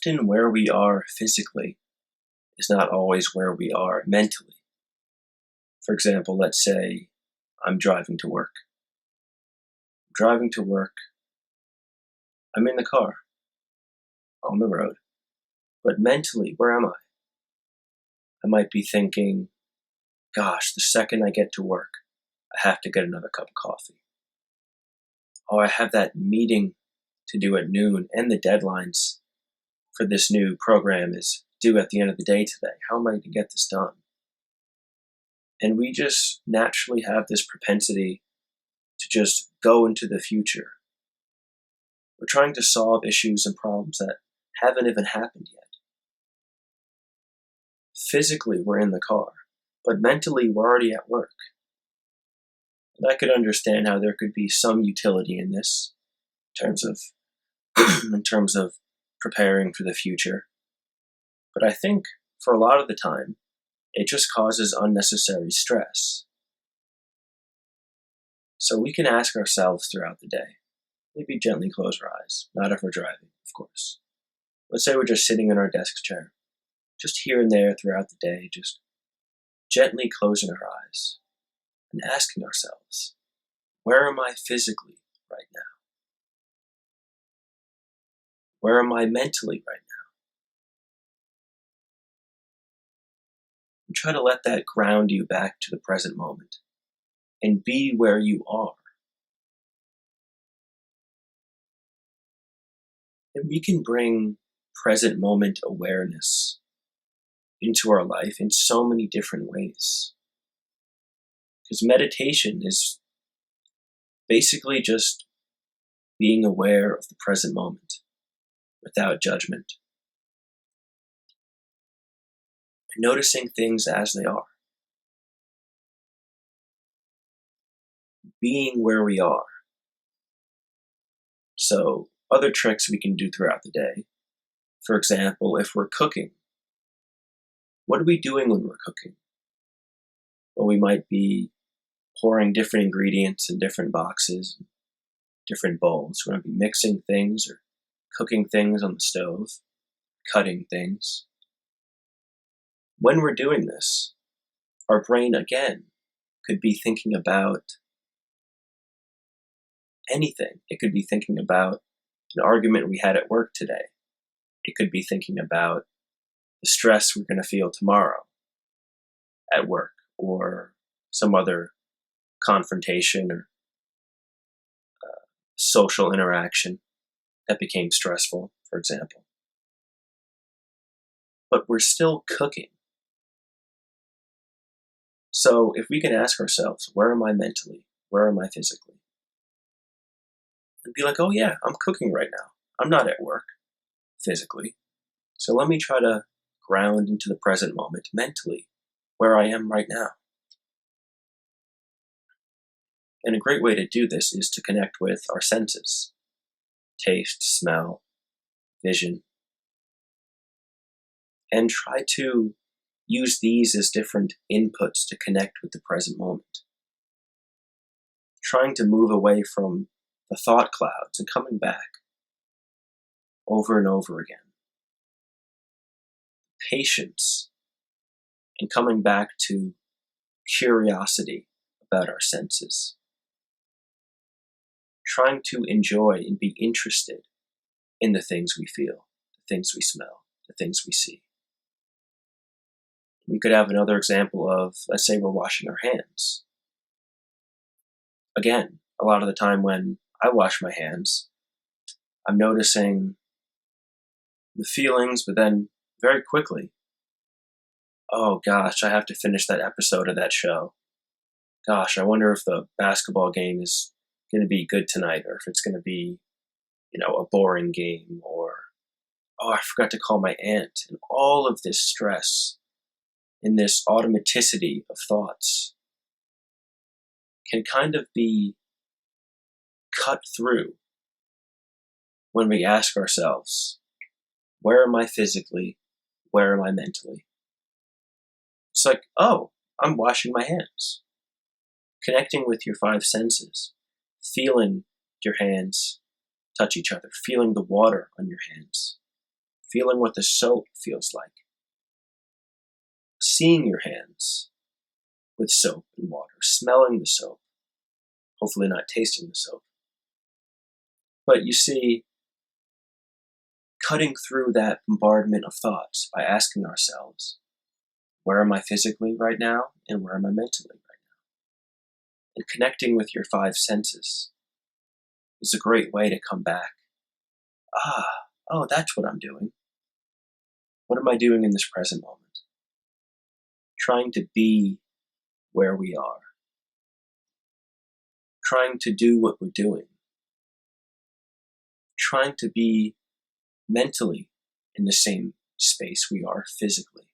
often where we are physically is not always where we are mentally. For example, let's say I'm driving to work. Driving to work, I'm in the car, on the road. But mentally, where am I? I might be thinking, gosh, the second I get to work, I have to get another cup of coffee. Oh, I have that meeting to do at noon, and the deadlines for this new program is due at the end of the day today. How am I going to get this done? And we just naturally have this propensity to just go into the future. We're trying to solve issues and problems that haven't even happened yet. Physically, we're in the car, but mentally, we're already at work. And I could understand how there could be some utility in this, in terms of in terms of preparing for the future. But I think for a lot of the time, it just causes unnecessary stress. So we can ask ourselves throughout the day, maybe gently close our eyes, not if we're driving, of course. Let's say we're just sitting in our desk chair, just here and there throughout the day, just gently closing our eyes and asking ourselves, where am I physically right now? Where am I mentally right now? And try to let that ground you back to the present moment and be where you are. And we can bring present moment awareness into our life in so many different ways. Because meditation is basically just being aware of the present moment without judgment. And noticing things as they are. Being where we are. So, other tricks we can do throughout the day. For example, if we're cooking, what are we doing when we're cooking? Well, we might be pouring different ingredients in different boxes, different bowls. We're going to be mixing things or cooking things on the stove, cutting things. When we're doing this, our brain again could be thinking about anything. It could be thinking about an argument we had at work today. It could be thinking about the stress we're going to feel tomorrow at work, or some other confrontation or social interaction that became stressful, for example. But we're still cooking. So if we can ask ourselves, where am I mentally? Where am I physically? And be like, oh yeah, I'm cooking right now. I'm not at work physically. So let me try to ground into the present moment mentally, where I am right now. And a great way to do this is to connect with our senses: taste, smell, vision, and try to use these as different inputs to connect with the present moment. Trying to move away from the thought clouds and coming back over and over again. Patience and coming back to curiosity about our senses. Trying to enjoy and be interested in the things we feel, the things we smell, the things we see. We could have another example of, let's say we're washing our hands. Again, a lot of the time when I wash my hands, I'm noticing the feelings, but then very quickly, oh gosh, I have to finish that episode of that show. Gosh, I wonder if the basketball game is going to be good tonight, or if it's going to be, a boring game, or, oh, I forgot to call my aunt. And all of this stress in this automaticity of thoughts can kind of be cut through when we ask ourselves, where am I physically? Where am I mentally? It's like, oh, I'm washing my hands. Connecting with your five senses, feeling your hands touch each other, feeling the water on your hands, feeling what the soap feels like, seeing your hands with soap and water, smelling the soap, hopefully not tasting the soap. But you see, cutting through that bombardment of thoughts by asking ourselves, where am I physically right now and where am I mentally right now? And connecting with your five senses is a great way to come back. Oh, that's what I'm doing. What am I doing in this present moment? Trying to be where we are. Trying to do what we're doing. Trying to be mentally in the same space we are physically.